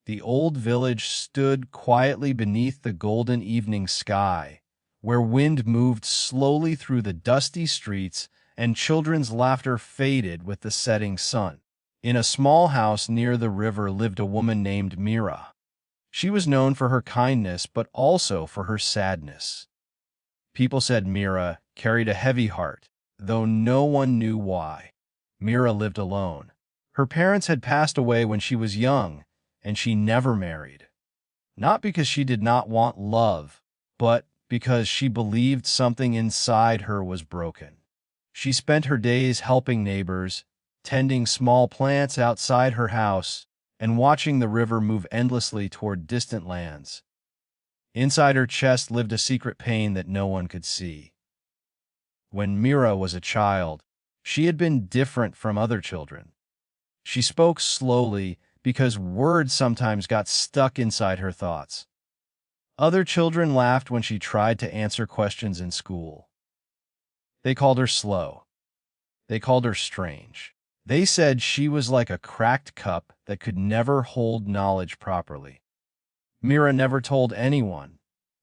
The old village stood quietly beneath the golden evening sky, where wind moved slowly through the dusty streets and children's laughter faded with the setting sun. In a small house near the river lived a woman named Mira. She was known for her kindness but also for her sadness. People said Mira carried a heavy heart, though no one knew why. Mira lived alone. Her parents had passed away when she was young, and she never married. Not because she did not want love, but because she believed something inside her was broken. She spent her days helping neighbors, tending small plants outside her house, and watching the river move endlessly toward distant lands. Inside her chest lived a secret pain that no one could see. When Mira was a child, she had been different from other children. She spoke slowly because words sometimes got stuck inside her thoughts. Other children laughed when she tried to answer questions in school. They called her slow. They called her strange. They said she was like a cracked cup that could never hold knowledge properly. Mira never told anyone,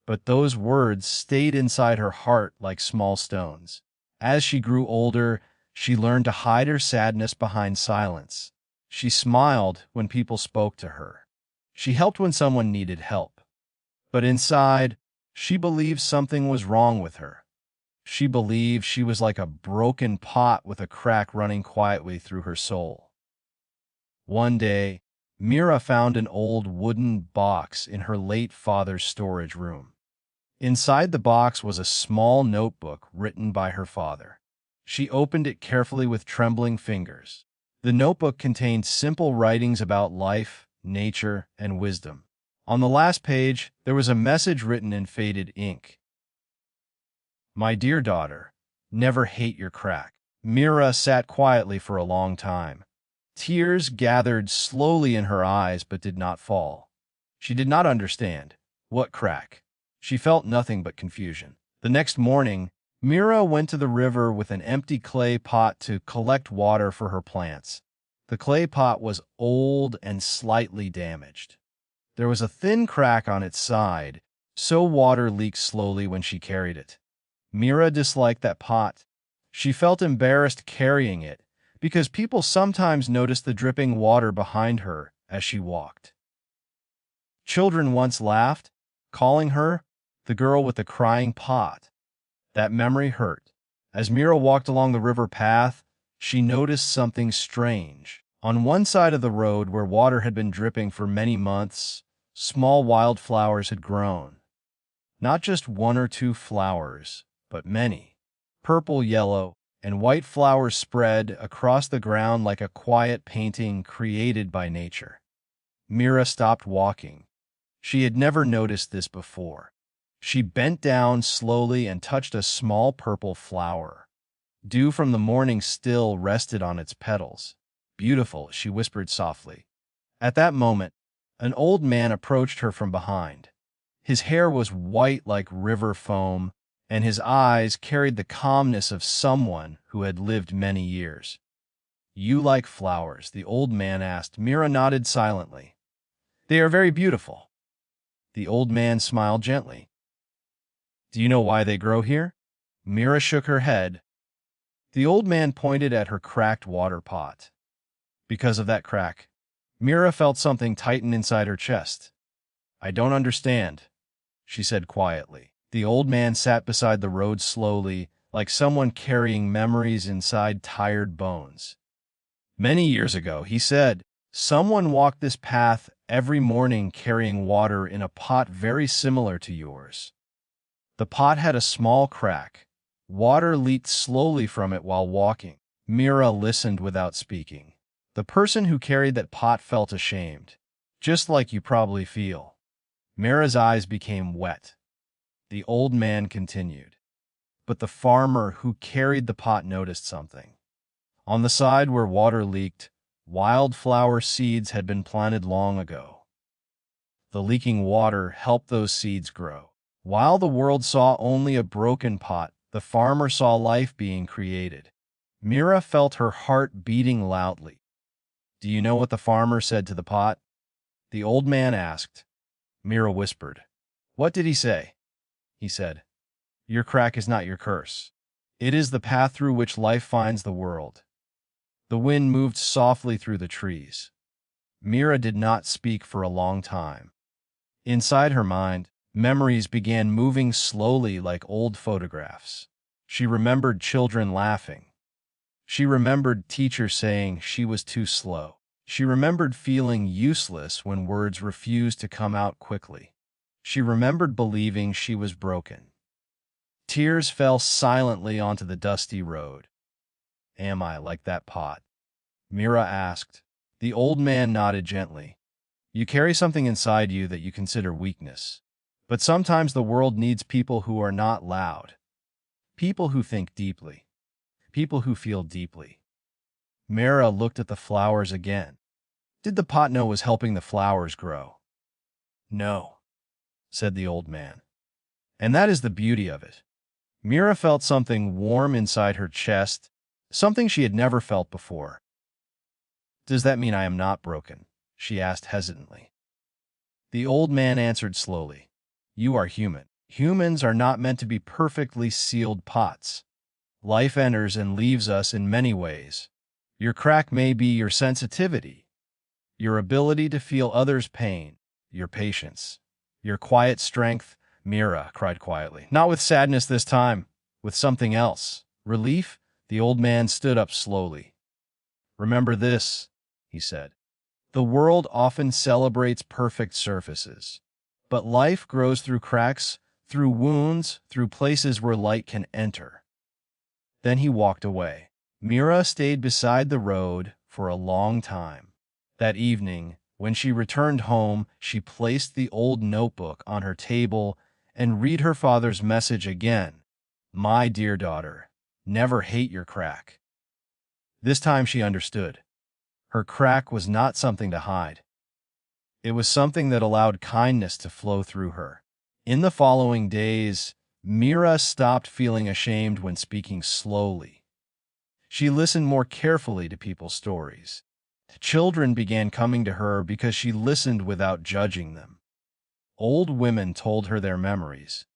but those words stayed inside her heart like small stones. As she grew older, she learned to hide her sadness behind silence. She smiled when people spoke to her. She helped when someone needed help. But inside, she believed something was wrong with her. She believed she was like a broken pot with a crack running quietly through her soul. One day, Mira found an old wooden box in her late father's storage room. Inside the box was a small notebook written by her father. She opened it carefully with trembling fingers. The notebook contained simple writings about life, nature, and wisdom. On the last page, there was a message written in faded ink. "My dear daughter, never hate your crack." Mira sat quietly for a long time. Tears gathered slowly in her eyes but did not fall. She did not understand. What crack? She felt nothing but confusion. The next morning, Mira went to the river with an empty clay pot to collect water for her plants. The clay pot was old and slightly damaged. There was a thin crack on its side, so water leaked slowly when she carried it. Mira disliked that pot. She felt embarrassed carrying it, because people sometimes noticed the dripping water behind her as she walked. Children once laughed, calling her the girl with the crying pot. That memory hurt. As Mira walked along the river path, she noticed something strange. On one side of the road where water had been dripping for many months, small wildflowers had grown. Not just one or two flowers, but many. Purple, yellow, and white flowers spread across the ground like a quiet painting created by nature. Mira stopped walking. She had never noticed this before. She bent down slowly and touched a small purple flower. Dew from the morning still rested on its petals. "Beautiful," she whispered softly. At that moment, an old man approached her from behind. His hair was white like river foam, and his eyes carried the calmness of someone who had lived many years. "You like flowers?" the old man asked. Mira nodded silently. "They are very beautiful." The old man smiled gently. "Do you know why they grow here?" Mira shook her head. The old man pointed at her cracked water pot. "Because of that crack." Mira felt something tighten inside her chest. "I don't understand," she said quietly. The old man sat beside the road slowly, like someone carrying memories inside tired bones. "Many years ago," he said, "someone walked this path every morning carrying water in a pot very similar to yours. The pot had a small crack. Water leaked slowly from it while walking." Mira listened without speaking. The person who carried that pot felt ashamed, just like you probably feel. Mira's eyes became wet. The old man continued. But the farmer who carried the pot noticed something. On the side where water leaked, wildflower seeds had been planted long ago. The leaking water helped those seeds grow. While the world saw only a broken pot, the farmer saw life being created. Mira felt her heart beating loudly. Do you know what the farmer said to the pot? the old man asked. Mira whispered. What did he say? He said, your crack is not your curse. It is the path through which life finds the world. The wind moved softly through the trees. Mira did not speak for a long time. Inside her mind, memories began moving slowly like old photographs. She remembered children laughing. She remembered teachers saying she was too slow. She remembered feeling useless when words refused to come out quickly. She remembered believing she was broken. Tears fell silently onto the dusty road. Am I like that pot? Mira asked. The old man nodded gently. You carry something inside you that you consider weakness. But sometimes the world needs people who are not loud. People who think deeply. People who feel deeply. Mira looked at the flowers again. Did the pot know it was helping the flowers grow? No, said the old man. And that is the beauty of it. Mira felt something warm inside her chest, something she had never felt before. Does that mean I am not broken? She asked hesitantly. The old man answered slowly. You are human. Humans are not meant to be perfectly sealed pots. Life enters and leaves us in many ways. Your crack may be your sensitivity, your ability to feel others' pain, your patience, your quiet strength. Mira cried quietly. Not with sadness this time, with something else. Relief? The old man stood up slowly. Remember this, he said. The world often celebrates perfect surfaces, but life grows through cracks, through wounds, through places where light can enter. Then he walked away. Mira stayed beside the road for a long time. That evening, when she returned home, she placed the old notebook on her table and read her father's message again. My dear daughter, never hate your crack. This time she understood. Her crack was not something to hide. It was something that allowed kindness to flow through her. In the following days, Mira stopped feeling ashamed when speaking slowly. She listened more carefully to people's stories. Children began coming to her because she listened without judging them. Old women told her their memories.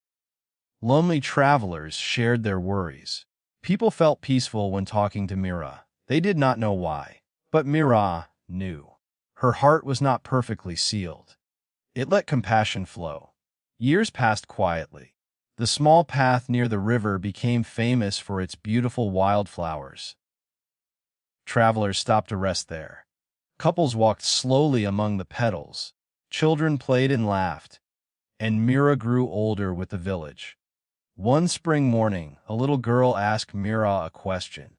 Lonely travelers shared their worries. People felt peaceful when talking to Mira. They did not know why, but Mira knew. Her heart was not perfectly sealed. It let compassion flow. Years passed quietly. The small path near the river became famous for its beautiful wildflowers. Travelers stopped to rest there. Couples walked slowly among the petals. Children played and laughed, and Mira grew older with the village. One spring morning, a little girl asked Mira a question.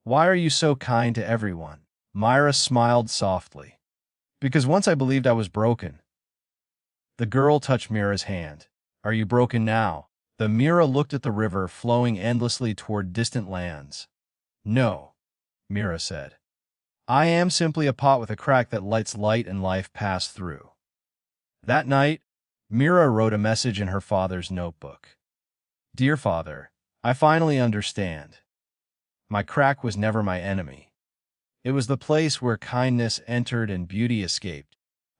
Why are you so kind to everyone? Mira smiled softly. Because once I believed I was broken. The girl touched Mira's hand. Are you broken now? The Mira looked at the river flowing endlessly toward distant lands. No, Mira said. I am simply a pot with a crack that lets light and life pass through. That night, Mira wrote a message in her father's notebook. Dear Father, I finally understand. My crack was never my enemy. It was the place where kindness entered and beauty escaped.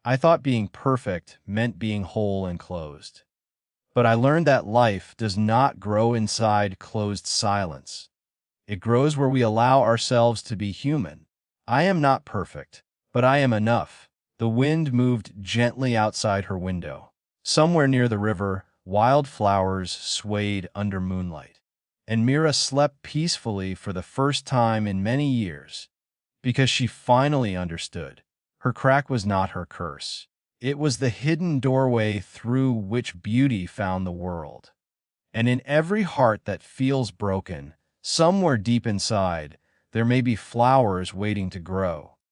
I thought being perfect meant being whole and closed. But I learned that life does not grow inside closed silence. It grows where we allow ourselves to be human. I am not perfect, but I am enough. The wind moved gently outside her window. Somewhere near the river, wild flowers swayed under moonlight. And Mira slept peacefully for the first time in many years, because she finally understood. Her crack was not her curse. It was the hidden doorway through which beauty found the world. And in every heart that feels broken, somewhere deep inside, there may be flowers waiting to grow.